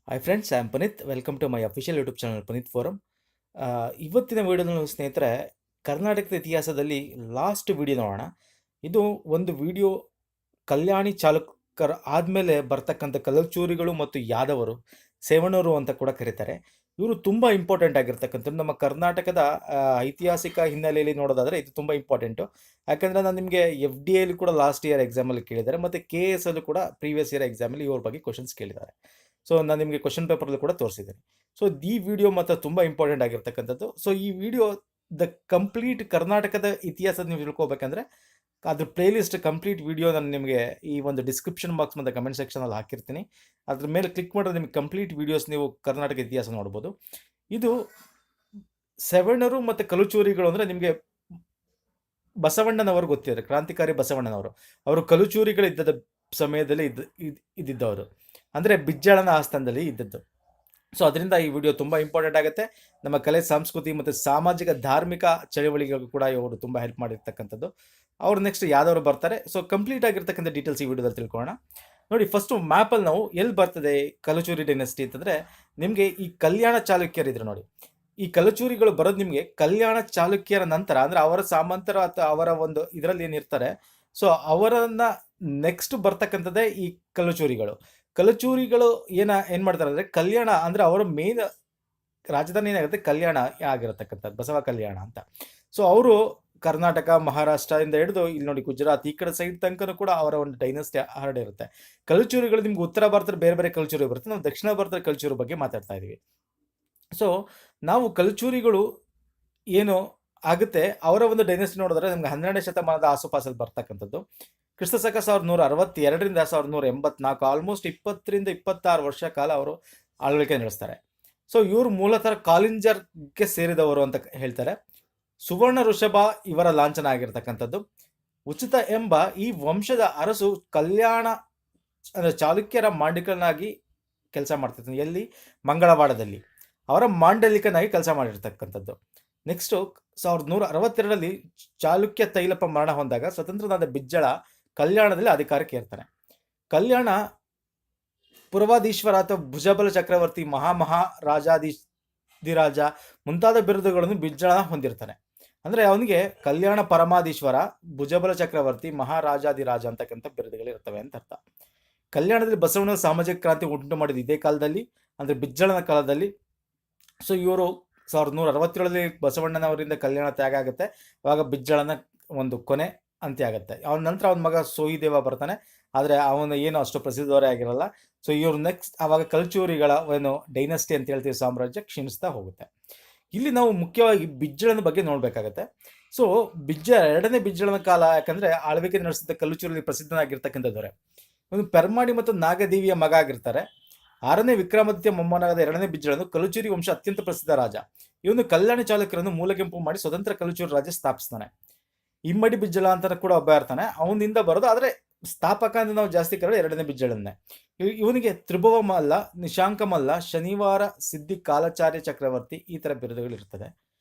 Hi friends, I am Puneet. Welcome to my official YouTube channel Puneet forum. ಇವತ್ತಿನ ವಿಡಿಯೋದಲ್ಲಿ ಸ್ನೇಹಿತರೆ, ಕರ್ನಾಟಕದ ಇತಿಹಾಸದಲ್ಲಿ ಲಾಸ್ಟ್ ವಿಡಿಯೋ ನೋಡೋಣ. ಇದು ಒಂದು ವಿಡಿಯೋ ಕಲ್ಯಾಣಿ ಚಾಲುಕ್ಯರ ಆದಮೇಲೆ ಬರ್ತಕ್ಕಂಥ ಕಲಚೂರಿಗಳು ಮತ್ತು ಯಾದವರು, ಸೇವಣರು ಅಂತ ಕೂಡ ಕರೀತಾರೆ. ಇವರು ತುಂಬ ಇಂಪಾರ್ಟೆಂಟ್ ಆಗಿರ್ತಕ್ಕಂಥದ್ದು ನಮ್ಮ ಕರ್ನಾಟಕದ ಐತಿಹಾಸಿಕ ಹಿನ್ನೆಲೆಯಲ್ಲಿ ನೋಡೋದಾದರೆ ಇದು ತುಂಬ ಇಂಪಾರ್ಟೆಂಟು. ಯಾಕಂದರೆ ನಾನು ನಿಮಗೆ ಎಫ್ ಡಿ ಎಲ್ಲಿ ಕೂಡ ಲಾಸ್ಟ್ ಇಯರ್ ಎಕ್ಸಾಮಲ್ಲಿ ಕೇಳಿದ್ದಾರೆ, ಮತ್ತು ಕೆ ಎಸ್ ಅಲ್ಲೂ ಕೂಡ ಪ್ರೀವಿಯಸ್ ಇಯರ್ ಎಕ್ಸಾಮಲ್ಲಿ ಇವ್ರ ಬಗ್ಗೆ ಕ್ವಶನ್ಸ್ ಕೇಳಿದ್ದಾರೆ. ಸೊ ನಾನು ನಿಮಗೆ ಕ್ವಶನ್ ಪೇಪರಲ್ಲಿ ಕೂಡ ತೋರಿಸಿದ್ದೀನಿ. ಸೊ ಈ ವಿಡಿಯೋ ಮಾತ್ರ ತುಂಬ ಇಂಪಾರ್ಟೆಂಟ್ ಆಗಿರ್ತಕ್ಕಂಥದ್ದು. ಸೊ ಈ ವಿಡಿಯೋ ದ ಕಂಪ್ಲೀಟ್ ಕರ್ನಾಟಕದ ಇತಿಹಾಸ ನೀವು ತಿಳ್ಕೊಬೇಕಂದ್ರೆ ಅದ್ರ ಪ್ಲೇಲಿಸ್ಟ್ ಕಂಪ್ಲೀಟ್ ವಿಡಿಯೋ ನಾನು ನಿಮಗೆ ಈ ಒಂದು ಡಿಸ್ಕ್ರಿಪ್ಷನ್ ಬಾಕ್ಸ್ ಮತ್ತು ಕಮೆಂಟ್ ಸೆಕ್ಷನಲ್ಲಿ ಹಾಕಿರ್ತೀನಿ. ಅದ್ರ ಮೇಲೆ ಕ್ಲಿಕ್ ಮಾಡಿದ್ರೆ ನಿಮಗೆ ಕಂಪ್ಲೀಟ್ ವಿಡಿಯೋಸ್ ನೀವು ಕರ್ನಾಟಕ ಇತಿಹಾಸ ನೋಡ್ಬೋದು. ಇದು ಸೆವಣರು ಮತ್ತು ಕಲುಚೂರಿಗಳು ಅಂದರೆ ನಿಮಗೆ ಬಸವಣ್ಣನವರು ಗೊತ್ತಿದ್ದಾರೆ, ಕ್ರಾಂತಿಕಾರಿ ಬಸವಣ್ಣನವರು. ಅವರು ಕಲುಚೂರಿಗಳಿದ್ದದ ಸಮಯದಲ್ಲಿ ಇದ್ದಿದ್ದವರು, ಅಂದರೆ ಬಿಜ್ಜಳನ ಆಸ್ಥಾನದಲ್ಲಿ ಇದ್ದದ್ದು. ಸೊ ಅದರಿಂದ ಈ ವಿಡಿಯೋ ತುಂಬ ಇಂಪಾರ್ಟೆಂಟ್ ಆಗುತ್ತೆ. ನಮ್ಮ ಕಲೆ, ಸಂಸ್ಕೃತಿ ಮತ್ತು ಸಾಮಾಜಿಕ ಧಾರ್ಮಿಕ ಚಳವಳಿಗಳಿಗೂ ಕೂಡ ಇವರು ತುಂಬ ಹೆಲ್ಪ್ ಮಾಡಿರ್ತಕ್ಕಂಥದ್ದು. ಅವರು ನೆಕ್ಸ್ಟ್ ಯಾವ್ದವರು ಬರ್ತಾರೆ. ಸೊ ಕಂಪ್ಲೀಟ್ ಆಗಿರ್ತಕ್ಕಂಥ ಡೀಟೇಲ್ಸ್ ಈ ವಿಡಿಯೋದಲ್ಲಿ ತಿಳ್ಕೊಳ್ಳೋಣ. ನೋಡಿ, ಫಸ್ಟು ಮ್ಯಾಪಲ್ಲಿ ನಾವು ಎಲ್ಲಿ ಬರ್ತದೆ ಕಲಚೂರಿ ಡೈನೆಸ್ಟಿ ಅಂತಂದರೆ, ನಿಮಗೆ ಈ ಕಲ್ಯಾಣ ಚಾಲುಕ್ಯರಿದ್ರು ನೋಡಿ. ಈ ಕಲಚೂರಿಗಳು ಬರೋದು ನಿಮಗೆ ಕಲ್ಯಾಣ ಚಾಲುಕ್ಯರ ನಂತರ, ಅಂದರೆ ಅವರ ಸಾಮಂತರ ಅಥವಾ ಅವರ ಒಂದು ಇದರಲ್ಲಿ ಏನಿರ್ತಾರೆ, ಸೊ ಅವರನ್ನು ನೆಕ್ಸ್ಟ್ ಬರ್ತಕ್ಕಂಥದ್ದೇ ಈ ಕಲಚೂರಿಗಳು. ಕಲಚೂರಿಗಳು ಏನು ಮಾಡ್ತಾರೆ ಅಂದರೆ, ಕಲ್ಯಾಣ ಅಂದರೆ ಅವರ ಮೇನ್ ರಾಜಧಾನಿ ಏನಾಗುತ್ತೆ ಕಲ್ಯಾಣ ಆಗಿರತಕ್ಕಂಥದ್ದು, ಬಸವ ಕಲ್ಯಾಣ ಅಂತ. ಸೊ ಅವರು ಕರ್ನಾಟಕ, ಮಹಾರಾಷ್ಟ್ರದಿಂದ ಹಿಡಿದು ಇಲ್ಲಿ ನೋಡಿ ಗುಜರಾತ್ ಈ ಕಡೆ ಸೈಡ್ ತನಕನೂ ಕೂಡ ಅವರ ಒಂದು ಡೈನೆಸ್ಟಿ ಹರಡಿರುತ್ತೆ. ಕಲಚೂರಿಗಳು ನಿಮ್ಗೆ ಉತ್ತರ ಭಾರತದ ಬೇರೆ ಬೇರೆ ಕಲ್ಚೂರಿ ಬರುತ್ತೆ, ನಾವು ದಕ್ಷಿಣ ಭಾರತದ ಕಲ್ಚೂರಿ ಬಗ್ಗೆ ಮಾತಾಡ್ತಾ ಇದ್ದೀವಿ. ಸೊ ನಾವು ಕಲ್ಚೂರಿಗಳು ಏನು ಆಗುತ್ತೆ ಅವರ ಒಂದು ಡೈನೆಸ್ಟಿ ನೋಡಿದ್ರೆ ನಮ್ಗೆ 12ನೇ ಶತಮಾನದ ಆಸುಪಾಸಲ್ಲಿ ಬರ್ತಕ್ಕಂಥದ್ದು. ಕ್ರಿಸ್ತಶಕ 1162ರಿಂದ 1184, ಆಲ್ಮೋಸ್ಟ್ 20ರಿಂದ 26 ವರ್ಷ ಕಾಲ ಅವರು ಆಳ್ವಿಕೆ ನಡೆಸ್ತಾರೆ. ಸೊ ಇವರು ಮೂಲತಃ ಕಾಲಿಂಜರ್ಗೆ ಸೇರಿದವರು ಅಂತ ಹೇಳ್ತಾರೆ. ಸುವರ್ಣ ಋಷಭ ಇವರ ಲಾಂಛನ ಆಗಿರ್ತಕ್ಕಂಥದ್ದು. ಉಚಿತ ಎಂಬ ಈ ವಂಶದ ಅರಸು ಕಲ್ಯಾಣ ಅಂದರೆ ಚಾಲುಕ್ಯರ ಮಾಂಡಲಿಕನಾಗಿ ಕೆಲಸ ಮಾಡ್ತಿರ್ತಾನೆ. ಎಲ್ಲಿ? ಮಂಗಳವಾಡದಲ್ಲಿ ಅವರ ಮಾಂಡಲಿಕನಾಗಿ ಕೆಲಸ ಮಾಡಿರ್ತಕ್ಕಂಥದ್ದು. ನೆಕ್ಸ್ಟು 1162ರಲ್ಲಿ ಚಾಲುಕ್ಯ ತೈಲಪ್ಪ ಮರಣ ಹೊಂದಾಗ ಸ್ವತಂತ್ರನಾದ ಬಿಜ್ಜಳ ಕಲ್ಯಾಣದಲ್ಲಿ ಅಧಿಕಾರಕ್ಕೆ ಏರ್ತಾನೆ. ಕಲ್ಯಾಣ ಪುರವಾದೀಶ್ವರ ಅಥವಾ ಭುಜಬಲ ಚಕ್ರವರ್ತಿ, ರಾಜ ಮುಂತಾದ ಬಿರುದುಗಳನ್ನು ಬಿಜ್ಜಳ ಹೊಂದಿರ್ತಾನೆ. ಅಂದರೆ ಅವನಿಗೆ ಕಲ್ಯಾಣ ಪರಮಾಧೀಶ್ವರ, ಭುಜಬಲ ಚಕ್ರವರ್ತಿ, ಮಹಾರಾಜಾದಿರಾಜ ಅಂತಕ್ಕಂಥ ಬಿರುದುಗಳಿರ್ತವೆ ಅಂತ ಅರ್ಥ. ಕಲ್ಯಾಣದಲ್ಲಿ ಬಸವಣ್ಣ ಸಾಮಾಜಿಕ ಕ್ರಾಂತಿ ಉಂಟು ಮಾಡಿದ ಇದೇ ಕಾಲದಲ್ಲಿ, ಅಂದರೆ ಬಿಜ್ಜಳನ ಕಾಲದಲ್ಲಿ. ಸೊ ಇವರು 1167ರಲ್ಲಿ ಬಸವಣ್ಣನವರಿಂದ ಕಲ್ಯಾಣ ತ್ಯಾಗ ಆಗುತ್ತೆ. ಅವಾಗ ಬಿಜ್ಜಳನ ಒಂದು ಕೊನೆ ಅಂತ್ಯ ಆಗುತ್ತೆ. ಅವನ ನಂತರ ಅವನ ಮಗ ಸೋಯಿದೇವ ಬರ್ತಾನೆ, ಆದರೆ ಅವನು ಏನು ಅಷ್ಟು ಪ್ರಸಿದ್ಧವರೇ ಆಗಿರಲ್ಲ. ಸೊ ಇವರು ನೆಕ್ಸ್ಟ್ ಆವಾಗ ಕಲ್ಚೂರಿಗಳ ಏನು ಡೈನಸ್ಟಿ ಅಂತ ಹೇಳ್ತೀವಿ, ಸಾಮ್ರಾಜ್ಯ ಕ್ಷೀಣಿಸ್ತಾ ಹೋಗುತ್ತೆ. ಇಲ್ಲಿ ನಾವು ಮುಖ್ಯವಾಗಿ ಬಿಜ್ಜಳನ ಬಗ್ಗೆ ನೋಡಬೇಕಾಗತ್ತೆ. ಸೊ ಎರಡನೇ ಬಿಜ್ಜಳನ ಕಾಲ, ಯಾಕಂದರೆ ಆಳ್ವಿಕೆ ನಡೆಸಿದ ಕಲ್ಲುಚೂರಲ್ಲಿ ಪ್ರಸಿದ್ಧನಾಗಿರ್ತಕ್ಕಂಥದ್ದವರೇ ಒಂದು ಪೆರ್ಮಾಡಿ ಮತ್ತು ನಾಗದೇವಿಯ ಮಗ ಆಗಿರ್ತಾರೆ. 6ನೇ ವಿಕ್ರಮಾದಿತ್ಯ ಮೊಮ್ಮನಾದ 2ನೇ ಬಿಜ್ಜಳನು ಕಲುಚೂರಿ ವಂಶ ಅತ್ಯಂತ ಪ್ರಸಿದ್ಧ ರಾಜ. ಇವನು ಕಲ್ಯಾಣ ಚಾಲುಕ್ಯರನ್ನು ಮೂಲೆಗೆಂಪು ಮಾಡಿ ಸ್ವತಂತ್ರ ಕಲುಚೂರಿ ರಾಜ್ಯ ಸ್ಥಾಪಿಸ್ತಾನೆ. ಇಮ್ಮಡಿ ಬಿಜ್ಜಳ ಅಂತ ಕೂಡ ಒಬ್ಬ ಇರ್ತಾನೆ, ಅವನಿಂದ ಬರೋದು. ಆದರೆ ಸ್ಥಾಪಕ ಅಂತ ನಾವು ಜಾಸ್ತಿ ಕರೆಯೋದು 2ನೇ ಬಿಜ್ಜಳನ್ನೇ. ಇವನಿಗೆ ತ್ರಿಭುವ ಮಲ್ಲ, ನಿಶಾಂಕ ಮಲ್ಲ, ಶನಿವಾರ ಸಿದ್ಧಿ, ಕಾಲಾಚಾರ್ಯ ಚಕ್ರವರ್ತಿ ಈ ಥರ ಬಿರುದುಗಳಿರ್ತದೆ.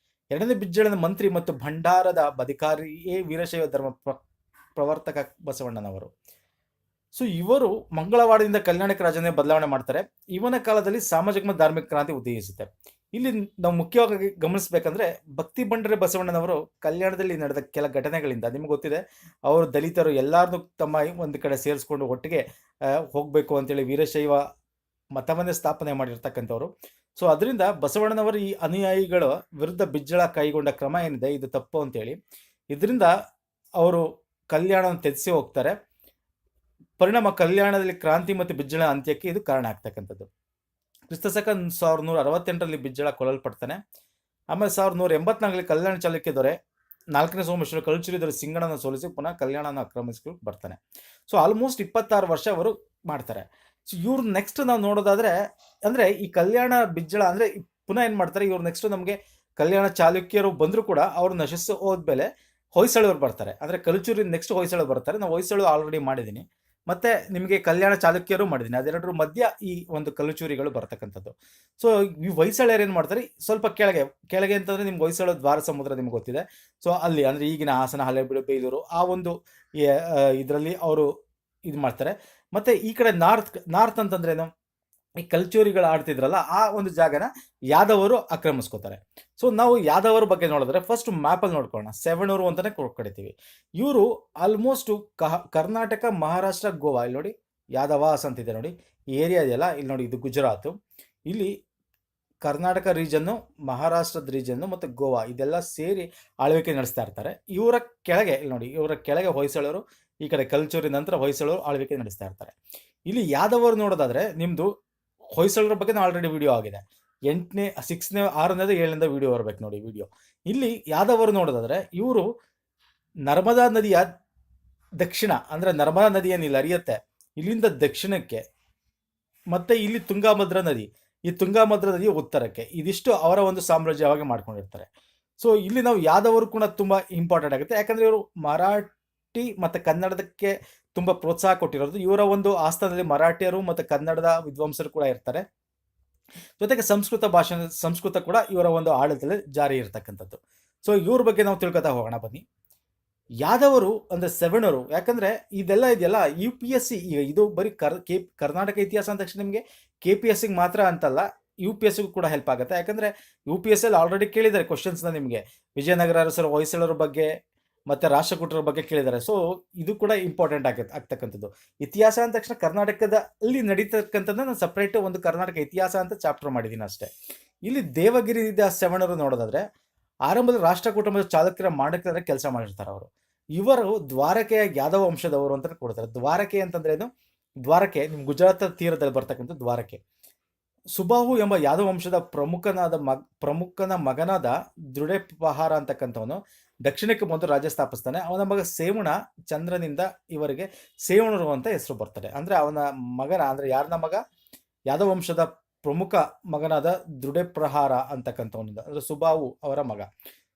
2ನೇ ಬಿಜ್ಜಳನ ಮಂತ್ರಿ ಮತ್ತು ಭಂಡಾರದ ಅಧಿಕಾರಿಯೇ ವೀರಶೈವ ಧರ್ಮ ಪ್ರವರ್ತಕ ಬಸವಣ್ಣನವರು. ಸೊ ಇವರು ಮಂಗಳವಾಡದಿಂದ ಕಲ್ಯಾಣಕ್ಕೆ ರಾಜನೇ ಬದಲಾವಣೆ ಮಾಡ್ತಾರೆ. ಇವನ ಕಾಲದಲ್ಲಿ ಸಾಮಾಜಿಕ ಮತ್ತು ಧಾರ್ಮಿಕ ಕ್ರಾಂತಿ ಉದ್ದೇಶಿಸುತ್ತೆ. ಇಲ್ಲಿ ನಾವು ಮುಖ್ಯವಾಗಿ ಗಮನಿಸಬೇಕಂದ್ರೆ, ಭಕ್ತಿ ಬಂಡರೆ ಬಸವಣ್ಣನವರು ಕಲ್ಯಾಣದಲ್ಲಿ ನಡೆದ ಕೆಲ ಘಟನೆಗಳಿಂದ ನಿಮ್ಗೆ ಗೊತ್ತಿದೆ, ಅವರು ದಲಿತರು ಎಲ್ಲರನ್ನೂ ತಮ್ಮ ಒಂದು ಕಡೆ ಸೇರಿಸ್ಕೊಂಡು ಒಟ್ಟಿಗೆ ಹೋಗಬೇಕು ಅಂತೇಳಿ ವೀರಶೈವ ಮತವನ್ನೇ ಸ್ಥಾಪನೆ ಮಾಡಿರ್ತಕ್ಕಂಥವ್ರು. ಸೊ ಅದರಿಂದ ಬಸವಣ್ಣನವರು ಈ ಅನುಯಾಯಿಗಳ ವಿರುದ್ಧ ಬಿಜ್ಜಳ ಕೈಗೊಂಡ ಕ್ರಮ ಏನಿದೆ ಇದು ತಪ್ಪು ಅಂತೇಳಿ, ಇದರಿಂದ ಅವರು ಕಲ್ಯಾಣವನ್ನು ತ್ಯಜಿಸಿ ಹೋಗ್ತಾರೆ. ಪರಿಣಾಮ ಕಲ್ಯಾಣದಲ್ಲಿ ಕ್ರಾಂತಿ ಮತ್ತು ಬಿಜ್ಜಳ ಅಂತ್ಯಕ್ಕೆ ಇದು ಕಾರಣ ಆಗ್ತಕ್ಕಂಥದ್ದು. ಕ್ರಿಸ್ತಶಕ 1168ರಲ್ಲಿ ಬಿಜ್ಜಳ ಕೊಲ್ಲಲ್ಪಡ್ತಾನೆ. ಆಮೇಲೆ 1184ರಲ್ಲಿ ಕಲ್ಯಾಣ ಚಾಲುಕ್ಯ ದೊರೆ 4ನೇ ಸೋಮೇಶ್ವರ ಕಲುಚೂರಿ ದೊರೆ ಸಿಂಗಣ್ಣನ ಸೋಲಿಸಿ ಪುನಃ ಕಲ್ಯಾಣನ ಆಕ್ರಮಿಸಿಕೊಂಡು ಬರ್ತಾನೆ. ಸೊ ಆಲ್ಮೋಸ್ಟ್ 26 ವರ್ಷ ಅವರು ಮಾಡ್ತಾರೆ. ಸೊ ಇವ್ರು ನೆಕ್ಸ್ಟ್ ನಾವು ನೋಡೋದಾದ್ರೆ, ಅಂದರೆ ಈ ಕಲ್ಯಾಣ ಬಿಜ್ಜಳ ಅಂದರೆ ಪುನಃ ಏನು ಮಾಡ್ತಾರೆ ಇವ್ರು ನೆಕ್ಸ್ಟ್, ನಮಗೆ ಕಲ್ಯಾಣ ಚಾಲುಕ್ಯರು ಬಂದರೂ ಕೂಡ ಅವರು ನಶಿಸಿ ಹೋದ್ಮೇಲೆ ಹೊಯ್ಸಳರು ಬರ್ತಾರೆ. ಅಂದರೆ ಕಲುಚೂರಿ ನೆಕ್ಸ್ಟ್ ಹೊಯ್ಸಳು ಬರ್ತಾರೆ. ನಾವು ಹೊಯ್ಸಳು ಆಲ್ರೆಡಿ ಮಾಡಿದ್ದೀನಿ, ಮತ್ತು ನಿಮಗೆ ಕಲ್ಯಾಣ ಚಾಲುಕ್ಯರು ಮಾಡಿದ್ದೀನಿ. ಅದೆರಡರ ಮಧ್ಯ ಈ ಒಂದು ಕಲುಚೂರಿಗಳು ಬರ್ತಕ್ಕಂಥದ್ದು. ಸೊ ಈ ಹೊಯ್ಸಳರು ಏನು ಮಾಡ್ತಾರೆ, ಸ್ವಲ್ಪ ಕೆಳಗೆ ಅಂತಂದರೆ ನಿಮ್ಗೆ ಹೊಯ್ಸಳ ದ್ವಾರ ಸಮುದ್ರ ನಿಮ್ಗೆ ಗೊತ್ತಿದೆ. ಸೊ ಅಲ್ಲಿ ಅಂದರೆ ಈಗಿನ ಹಾಸನ, ಹಳೆಬೀಡು, ಬೇಲೂರು ಆ ಒಂದು ಇದರಲ್ಲಿ ಅವರು ಇದು ಮಾಡ್ತಾರೆ. ಮತ್ತು ಈ ಕಡೆ ನಾರ್ತ್ ಅಂತಂದ್ರೇನು, ಈ ಕಲ್ಚೂರಿಗಳು ಆಡ್ತಿದ್ರಲ್ಲ ಆ ಒಂದು ಜಾಗನ ಯಾದವರು ಆಕ್ರಮಿಸ್ಕೋತಾರೆ. ಸೊ ನಾವು ಯಾದವರ ಬಗ್ಗೆ ನೋಡಿದ್ರೆ ಫಸ್ಟ್ ಮ್ಯಾಪಲ್ಲಿ ನೋಡ್ಕೊಳ್ಳೋಣ. ಸೆವಣೂರು ಅಂತಾನೆ ಕಡಿತೀವಿ. ಇವರು ಆಲ್ಮೋಸ್ಟ್ ಕರ್ನಾಟಕ, ಮಹಾರಾಷ್ಟ್ರ, ಗೋವಾ, ಇಲ್ಲಿ ನೋಡಿ ಯಾದವಾಸ್ ಅಂತಿದೆ ನೋಡಿ, ಈ ಏರಿಯಾ ಇದೆಯಲ್ಲ ಇಲ್ಲಿ ನೋಡಿ, ಇದು ಗುಜರಾತ್. ಇಲ್ಲಿ ಕರ್ನಾಟಕ ರೀಜನ್ನು, ಮಹಾರಾಷ್ಟ್ರದ ರೀಜನ್ನು ಮತ್ತು ಗೋವಾ ಇದೆಲ್ಲ ಸೇರಿ ಆಳ್ವಿಕೆ ನಡೆಸ್ತಾ ಇರ್ತಾರೆ. ಇವರ ಕೆಳಗೆ ಇಲ್ಲಿ ನೋಡಿ, ಇವರ ಕೆಳಗೆ ಹೊಯ್ಸಳರು, ಈ ಕಡೆ ಕಲ್ಚೂರಿ ನಂತರ ಹೊಯ್ಸಳರು ಆಳ್ವಿಕೆ ನಡೆಸ್ತಾ ಇರ್ತಾರೆ. ಇಲ್ಲಿ ಯಾದವರು ನೋಡೋದಾದ್ರೆ ನಿಮ್ದು ಹೊಯ್ಸಳರ ಬಗ್ಗೆ ಆಲ್ರೆಡಿ ವಿಡಿಯೋ ಆಗಿದೆ. 8ನೇ 6ನೇ 6ನೇದು 7ನೇದು ವಿಡಿಯೋ ಬರ್ಬೇಕು ನೋಡಿ ವಿಡಿಯೋ. ಇಲ್ಲಿ ಯಾದವರು ನೋಡೋದಾದ್ರೆ ಇವರು ನರ್ಮದಾ ನದಿಯ ದಕ್ಷಿಣ, ಅಂದ್ರೆ ನರ್ಮದಾ ನದಿ ಏನಿಲ್ಲ ಹರಿಯುತ್ತೆ ಇಲ್ಲಿಂದ ದಕ್ಷಿಣಕ್ಕೆ, ಮತ್ತೆ ಇಲ್ಲಿ ತುಂಗಾಭದ್ರಾ ನದಿ, ಈ ತುಂಗಾಭದ್ರಾ ನದಿಯ ಉತ್ತರಕ್ಕೆ, ಇದಿಷ್ಟು ಅವರ ಒಂದು ಸಾಮ್ರಾಜ್ಯವಾಗಿ ಮಾಡ್ಕೊಂಡಿರ್ತಾರೆ. ಸೊ ಇಲ್ಲಿ ನಾವು ಯಾದವರು ಕೂಡ ತುಂಬಾ ಇಂಪಾರ್ಟೆಂಟ್ ಆಗುತ್ತೆ, ಯಾಕಂದ್ರೆ ಇವರು ಮರಾಠಿ ಮತ್ತೆ ಕನ್ನಡದಕ್ಕೆ ತುಂಬಾ ಪ್ರೋತ್ಸಾಹ ಕೊಟ್ಟಿರೋದು. ಇವರ ಒಂದು ಆಸ್ಥಾನದಲ್ಲಿ ಮರಾಠಿಯರು ಮತ್ತು ಕನ್ನಡದ ವಿದ್ವಾಂಸರು ಕೂಡ ಇರ್ತಾರೆ. ಜೊತೆಗೆ ಸಂಸ್ಕೃತ ಕೂಡ ಇವರ ಒಂದು ಆಡಳಿತದಲ್ಲಿ ಜಾರಿ ಇರತಕ್ಕಂಥದ್ದು. ಸೊ ಇವ್ರ ಬಗ್ಗೆ ನಾವು ತಿಳ್ಕೊತಾ ಹೋಗೋಣ ಬನ್ನಿ. ಯಾದವರು ಅಂದ್ರೆ ಸೆವಣರು, ಯಾಕಂದ್ರೆ ಇದೆಲ್ಲ ಇದೆಯಲ್ಲ UPSC, ಈಗ ಇದು ಬರೀ ಕರ್ನಾಟಕ ಇತಿಹಾಸ ಅಂದ ತಕ್ಷಣ ನಿಮಗೆ KPSC ಮಾತ್ರ ಅಂತಲ್ಲ, UPSC ಕೂಡ ಹೆಲ್ಪ್ ಆಗುತ್ತೆ. ಯಾಕಂದ್ರೆ UPSC ಅಲ್ಲಿ ಆಲ್ರೆಡಿ ಕೇಳಿದ್ದಾರೆ ಕ್ವಶನ್ಸ್ನ ನಿಮಗೆ, ವಿಜಯನಗರ ಅರಸರು, ಹೊಯ್ಸಳರ ಬಗ್ಗೆ ಮತ್ತೆ ರಾಷ್ಟ್ರಕೂಟರ ಬಗ್ಗೆ ಕೇಳಿದ್ದಾರೆ. ಸೊ ಇದು ಕೂಡ ಇಂಪಾರ್ಟೆಂಟ್ ಆಗ್ತಕ್ಕಂಥದ್ದು. ಇತಿಹಾಸ ಅಂದ ತಕ್ಷಣ ಕರ್ನಾಟಕದಲ್ಲಿ ನಡೀತಕ್ಕಂಥದ್ದು ನಾನು ಸಪ್ರೇಟ್ ಒಂದು ಕರ್ನಾಟಕ ಇತಿಹಾಸ ಅಂತ ಚಾಪ್ಟರ್ ಮಾಡಿದ್ದೀನಿ ಅಷ್ಟೇ. ಇಲ್ಲಿ ದೇವಗಿರಿ ಸೆವಣರು ನೋಡೋದಾದ್ರೆ ಆರಂಭದಲ್ಲಿ ರಾಷ್ಟ್ರಕೂಟ ಮತ್ತು ಚಾಲುಕ್ಯರ ಮಾಡಕ್ಕಿದ್ರೆ ಕೆಲಸ ಮಾಡಿರ್ತಾರೆ ಅವರು. ಇವರು ದ್ವಾರಕೆಯ ಯಾದವ ವಂಶದವರು ಅಂತ ಕೊಡ್ತಾರೆ. ದ್ವಾರಕೆ ಅಂತಂದ್ರೆ ಏನು? ದ್ವಾರಕೆ ನಿಮ್ ಗುಜರಾತ್ ತೀರದಲ್ಲಿ ಬರ್ತಕ್ಕಂಥ ದ್ವಾರಕೆ. ಸುಬಾಹು ಎಂಬ ಯಾದವ ವಂಶದ ಪ್ರಮುಖನ ಮಗನಾದ ದೃಢಪಹಾರ ಅಂತಕ್ಕಂಥವನು ದಕ್ಷಿಣಕ್ಕೆ ಮೊದಲು ರಾಜ್ಯ ಸ್ಥಾಪಿಸ್ತಾನೆ. ಅವನ ಮಗ ಸೇವಣ ಚಂದ್ರನಿಂದ ಇವರಿಗೆ ಸೇವಣರು ಅಂತ ಹೆಸರು ಬರ್ತಾರೆ. ಅಂದ್ರೆ ಅವನ ಮಗನ, ಅಂದ್ರೆ ಯಾರನ ಮಗ? ಯಾದವ ವಂಶದ ಪ್ರಮುಖ ಮಗನಾದ ದೃಢಪ್ರಹಾರ ಅಂತಕ್ಕಂಥವನಿಂದ, ಅಂದ್ರೆ ಸುಬಾಹು ಅವರ ಮಗ.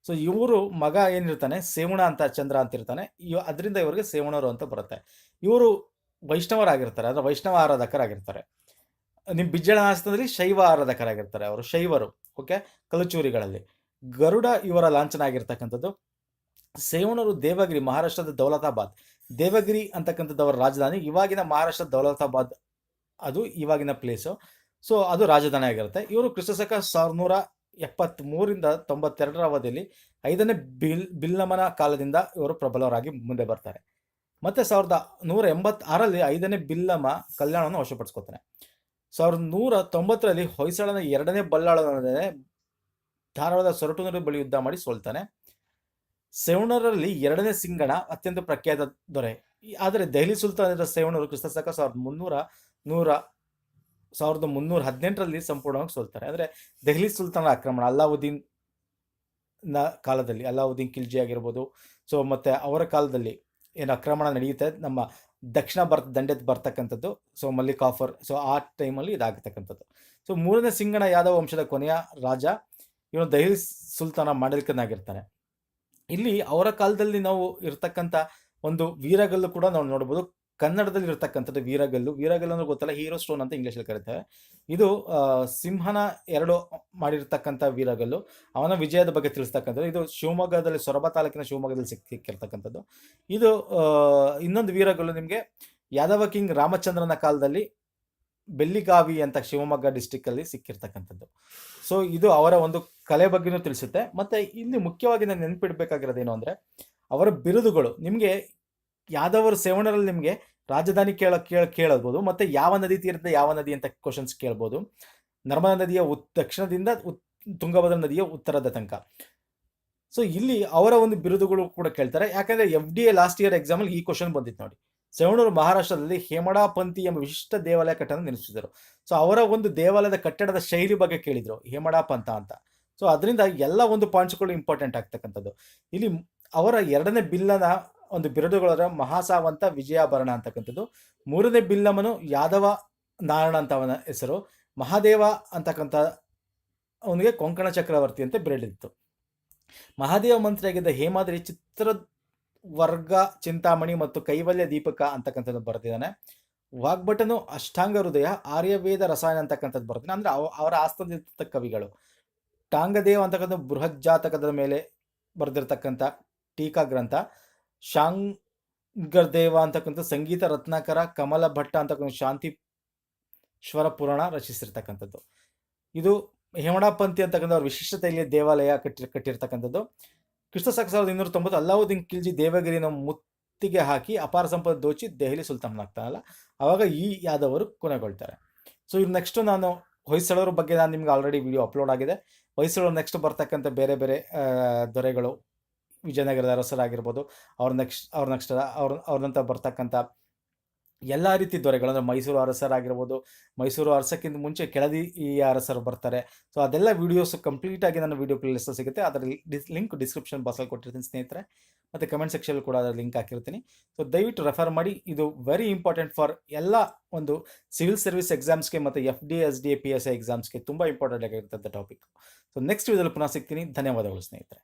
ಸೊ ಇವರು ಮಗ ಏನಿರ್ತಾನೆ ಸೇವಣ ಅಂತ ಚಂದ್ರ ಅಂತ ಇರ್ತಾನೆ, ಅದರಿಂದ ಇವರಿಗೆ ಸೇವಣರು ಅಂತ ಬರುತ್ತೆ. ಇವರು ವೈಷ್ಣವರಾಗಿರ್ತಾರೆ, ಅಂದ್ರೆ ವೈಷ್ಣವ ಆರಾಧಕರಾಗಿರ್ತಾರೆ. ನಿಮ್ ಬಿಜ್ಜಳ ಆಸ್ಥಾನದಲ್ಲಿ ಶೈವ ಆರಾಧಕರಾಗಿರ್ತಾರೆ ಅವರು, ಶೈವರು. ಓಕೆ, ಕಲಚೂರಿಗಳಲ್ಲಿ ಗರುಡ ಇವರ ಲಾಂಛನ ಆಗಿರ್ತಕ್ಕಂಥದ್ದು. ಸೇವಣರು ದೇವಗಿರಿ, ಮಹಾರಾಷ್ಟ್ರದ ದೌಲತಾಬಾದ್, ದೇವಗಿರಿ ಅಂತಕ್ಕಂಥದ್ದು ಅವರ ರಾಜಧಾನಿ. ಇವಾಗಿನ ಮಹಾರಾಷ್ಟ್ರದ ದೌಲತಾಬಾದ್ ಅದು ಇವಾಗಿನ ಪ್ಲೇಸು. ಸೊ ಅದು ರಾಜಧಾನಿ ಆಗಿರುತ್ತೆ. ಇವರು ಕ್ರಿಸ್ತಶಕ 1173ರಿಂದ 92ರ ಅವಧಿಯಲ್ಲಿ 5ನೇ ಬಿಲ್ಲಮನ ಕಾಲದಿಂದ ಇವರು ಪ್ರಬಲರಾಗಿ ಮುಂದೆ ಬರ್ತಾರೆ. ಮತ್ತೆ 1186ರಲ್ಲಿ 5ನೇ ಬಿಲ್ಲಮ ಕಲ್ಯಾಣವನ್ನು ವಶಪಡಿಸ್ಕೊತಾನೆ. 1190ರಲ್ಲಿ ಹೊಯ್ಸಳನ 2ನೇ ಬಲ್ಲಾಳನೇ ಧಾರವಾಡದ ಸೊರಟೂರು ಬಳಿ ಯುದ್ಧ ಮಾಡಿ ಸೋಲ್ತಾನೆ. ಸೇವಣರಲ್ಲಿ 2ನೇ ಸಿಂಗಣ ಅತ್ಯಂತ ಪ್ರಖ್ಯಾತ ದೊರೆ. ಆದರೆ ದೆಹಲಿ ಸುಲ್ತಾನರ ಸೇವಣರು ಕ್ರಿಸ್ತಶಕ 1318ರಲ್ಲಿ ಸಂಪೂರ್ಣವಾಗಿ ಸೋಲ್ತಾರೆ. ಅಂದ್ರೆ ದೆಹಲಿ ಸುಲ್ತಾನರ ಆಕ್ರಮಣ, ಅಲ್ಲಾವುದ್ದೀನ್ ಕಾಲದಲ್ಲಿ, ಅಲ್ಲಾವುದ್ದೀನ್ ಖಿಲ್ಜಿ ಆಗಿರ್ಬೋದು. ಸೊ ಮತ್ತೆ ಅವರ ಕಾಲದಲ್ಲಿ ಏನು ಆಕ್ರಮಣ ನಡೆಯುತ್ತೆ ನಮ್ಮ ದಕ್ಷಿಣ ದಂಡೆತ್ ಬರ್ತಕ್ಕಂಥದ್ದು. ಸೊ ಮಲ್ಲಿಕ್ ಕಾಫರ್, ಸೊ ಆ ಟೈಮಲ್ಲಿ ಇದಾಗತಕ್ಕಂಥದ್ದು. ಸೊ 3ನೇ ಸಿಂಗಣ ಯಾದವ ವಂಶದ ಕೊನೆಯ ರಾಜ. ಇವನು ದೆಹಲಿ ಸುಲ್ತಾನ ಮಾಂಡಲಿಕನಾಗಿರ್ತಾನೆ. ಇಲ್ಲಿ ಅವರ ಕಾಲದಲ್ಲಿ ನಾವು ಇರ್ತಕ್ಕಂಥ ಒಂದು ವೀರಗಲ್ಲು ಕೂಡ ನಾವು ನೋಡ್ಬೋದು. ಕನ್ನಡದಲ್ಲಿ ಇರ್ತಕ್ಕಂಥದ್ದು ವೀರಗಲ್ಲು ಅಂದ್ರೆ ಗೊತ್ತಲ್ಲ, ಹೀರೋ ಸ್ಟೋನ್ ಅಂತ ಇಂಗ್ಲೀಷಲ್ಲಿ ಕರೀತಾರೆ. ಇದು ಸಿಂಹನ 2 ಮಾಡಿರ್ತಕ್ಕಂಥ ವೀರಗಲ್ಲು, ಅವನ ವಿಜಯದ ಬಗ್ಗೆ ತಿಳಿಸ್ತಕ್ಕಂಥದ್ದು. ಇದು ಶಿವಮೊಗ್ಗದಲ್ಲಿ, ಸೊರಬ ತಾಲೂಕಿನ ಶಿವಮೊಗ್ಗದಲ್ಲಿ ಸಿಕ್ಕಿರ್ತಕ್ಕಂಥದ್ದು. ಇದು ಇನ್ನೊಂದು ವೀರಗಲ್ಲು ನಿಮಗೆ ಯಾದವ ಕಿಂಗ್ ರಾಮಚಂದ್ರನ ಕಾಲದಲ್ಲಿ ಬೆಳ್ಳಿಗಾವಿ ಅಂತ ಶಿವಮೊಗ್ಗ ಡಿಸ್ಟಿಕ್ ಅಲ್ಲಿ ಸಿಕ್ಕಿರ್ತಕ್ಕಂಥದ್ದು. ಸೊ ಇದು ಅವರ ಒಂದು ಕಲೆ ಬಗ್ಗೆನೂ ತಿಳಿಸುತ್ತೆ. ಮತ್ತೆ ಇಲ್ಲಿ ಮುಖ್ಯವಾಗಿ ನಾನು ನೆನಪಿಡ್ಬೇಕಾಗಿರೋದೇನು ಅಂದ್ರೆ ಅವರ ಬಿರುದುಗಳು. ನಿಮಗೆ ಯಾದವರು ಸೇವಣರಲ್ಲಿ ನಿಮಗೆ ರಾಜಧಾನಿ ಕೇಳಬಹುದು, ಮತ್ತೆ ಯಾವ ನದಿ ತೀರದ ಯಾವ ನದಿ ಅಂತ ಕ್ವಶನ್ಸ್ ಕೇಳ್ಬೋದು. ನರ್ಮದಾ ನದಿಯ ದಕ್ಷಿಣದಿಂದ ತುಂಗಭದ್ರಾ ನದಿಯ ಉತ್ತರದ ತನಕ. ಸೊ ಇಲ್ಲಿ ಅವರ ಒಂದು ಬಿರುದುಗಳು ಕೂಡ ಕೇಳ್ತಾರೆ. ಯಾಕಂದ್ರೆ FDA ಲಾಸ್ಟ್ ಇಯರ್ ಎಕ್ಸಾಮಲ್ಲಿ ಈ ಕ್ವಶನ್ ಬಂದಿತ್ತು ನೋಡಿ. ಸೇವಣರು ಮಹಾರಾಷ್ಟ್ರದಲ್ಲಿ ಹೇಮಡಾಪಂಥಿ ಎಂಬ ವಿಶಿಷ್ಟ ದೇವಾಲಯ ಕಟ್ಟಡ ನಿರ್ಮಿಸಿದರು. ಸೊ ಅವರ ಒಂದು ದೇವಾಲಯದ ಕಟ್ಟಡದ ಶೈಲಿ ಬಗ್ಗೆ ಕೇಳಿದ್ರು, ಹೇಮಡಾಪಂಥ ಅಂತ. ಸೊ ಅದರಿಂದ ಎಲ್ಲ ಒಂದು ಪಾಯಿಂಟ್ಸ್ಗಳು ಇಂಪಾರ್ಟೆಂಟ್ ಆಗ್ತಕ್ಕಂಥದ್ದು. ಇಲ್ಲಿ ಅವರ 2ನೇ ಬಿಲ್ಲನ ಒಂದು ಬಿರುದುಗಳ ಮಹಾಸಾವಂತ ವಿಜಯಾಭರಣ ಅಂತಕ್ಕಂಥದ್ದು. 3ನೇ ಬಿಲ್ಲಮನು ಯಾದವ ನಾರಾಯಣ ಅಂತ ಅವನ ಹೆಸರು. ಮಹಾದೇವ ಅಂತಕ್ಕಂಥ ಅವನಿಗೆ ಕೊಂಕಣ ಚಕ್ರವರ್ತಿ ಅಂತ ಬಿರುದಿತ್ತು. ಮಹಾದೇವ ಮಂತ್ರಿಯಾಗಿದ್ದ ಹೇಮಾದ್ರಿ ಚಿತ್ರವರ್ಗ ಚಿಂತಾಮಣಿ ಮತ್ತು ಕೈವಲ್ಯ ದೀಪಕ ಅಂತಕ್ಕಂಥದ್ದು ಬರೆದಿದ್ದಾನೆ. ವಾಗ್ಭಟನು ಅಷ್ಟಾಂಗ ಹೃದಯ, ಆರ್ಯವೇದ ರಸಾಯನ ಅಂತಕ್ಕಂಥದ್ದು ಬರ್ತಾನೆ. ಅಂದ್ರೆ ಅವರ ಆಸ್ಥಾನದ ಕವಿಗಳು. ಟಾಂಗದೇವ ಅಂತಕ್ಕಂಥ ಬೃಹಜ್ಜಾತಕದ ಮೇಲೆ ಬರೆದಿರ್ತಕ್ಕಂಥ ಟೀಕಾ ಗ್ರಂಥ. ಶಾಂಗರ್ದೇವ ಅಂತಕ್ಕಂಥ ಸಂಗೀತ ರತ್ನಾಕರ. ಕಮಲ ಭಟ್ಟ ಅಂತಕ್ಕಂಥ ಶ್ವರ ಪುರಾಣ ರಚಿಸಿರ್ತಕ್ಕಂಥದ್ದು. ಇದು ಹೇಮಡಪಂಥಿ ಅಂತಕ್ಕಂಥ ಅವ್ರ ವಿಶಿಷ್ಟತೆಯಲ್ಲಿ ದೇವಾಲಯ ಕಟ್ಟಿರ್ತಕ್ಕಂಥದ್ದು. ಕ್ರಿಸ್ತ ಶಕ 1290 ಅಲ್ಲಾವುದ್ದೀನ್ ಖಿಲ್ಜಿ ದೇವಗಿರಿನ ಮುತ್ತಿಗೆ ಹಾಕಿ ಅಪಾರ ಸಂಪತ್ತು ದೋಚಿ ದೆಹಲಿ ಸುಲ್ತಾನನಾಗ್ತಾನಲ್ಲ, ಆವಾಗ ಈ ಯಾದವರು ಕೊನೆಗೊಳ್ತಾರೆ. ಸೊ ಇದು ನೆಕ್ಸ್ಟ್ ನಾನು ಹೊಯ್ಸಳರ ಬಗ್ಗೆ ನಾನು ನಿಮ್ಗೆ ಆಲ್ರೆಡಿ ವಿಡಿಯೋ ಅಪ್ಲೋಡ್ ಆಗಿದೆ. ಹೊಯ್ಸಳರು ನೆಕ್ಸ್ಟ್ ಬರ್ತಕ್ಕಂಥ ಬೇರೆ ಬೇರೆ ದೊರೆಗಳು, ವಿಜಯನಗರದ ಅರಸರಾಗಿರ್ಬೋದು, ಅವ್ರ ನಂತರ ಬರ್ತಕ್ಕಂಥ ಎಲ್ಲ ರೀತಿ ದೊರೆಗಳು, ಅಂದರೆ ಮೈಸೂರು ಅರಸರಾಗಿರ್ಬೋದು, ಮೈಸೂರು ಅರಸಕ್ಕಿಂತ ಮುಂಚೆ ಕೆಳದಿ ಈ ಅರಸರು ಬರ್ತಾರೆ. ಸೊ ಅದೆಲ್ಲ ವೀಡಿಯೋಸ್ ಕಂಪ್ಲೀಟಾಗಿ ನನ್ನ ವೀಡಿಯೋ ಪ್ಲೇಲಿಸ್ಟ್ ಸಿಗುತ್ತೆ. ಅದರ ಲಿಂಕ್ ಡಿಸ್ಕ್ರಿಪ್ಷನ್ ಬಾಕ್ಸಲ್ಲಿ ಕೊಟ್ಟಿರ್ತೀನಿ ಸ್ನೇಹಿತರೆ, ಮತ್ತು ಕಮೆಂಟ್ ಸೆಕ್ಷನ್ ಕೂಡ ಅದರ ಲಿಂಕ್ ಹಾಕಿರ್ತೀನಿ. ಸೊ ದಯವಿಟ್ಟು ರೆಫರ್ ಮಾಡಿ. ಇದು ವೆರಿ ಇಂಪಾರ್ಟೆಂಟ್ ಫಾರ್ ಎಲ್ಲ ಒಂದು ಸಿವಿಲ್ ಸರ್ವಿಸ್ ಎಕ್ಸಾಮ್ಸ್ಗೆ ಮತ್ತು FD SDA PSI ಎಕ್ಸಾಮ್ಸ್ಗೆ ತುಂಬ ಇಂಪಾರ್ಟೆಂಟ್ ಆಗಿರ್ತಂಥ ಟಾಪಿಕ್. ಸೊ ನೆಕ್ಸ್ಟ್ ವಿಡಿಯೋದಲ್ಲಿ ಪುನಃ ಸಿಗ್ತೀನಿ. ಧನ್ಯವಾದಗಳು ಸ್ನೇಹಿತರೆ.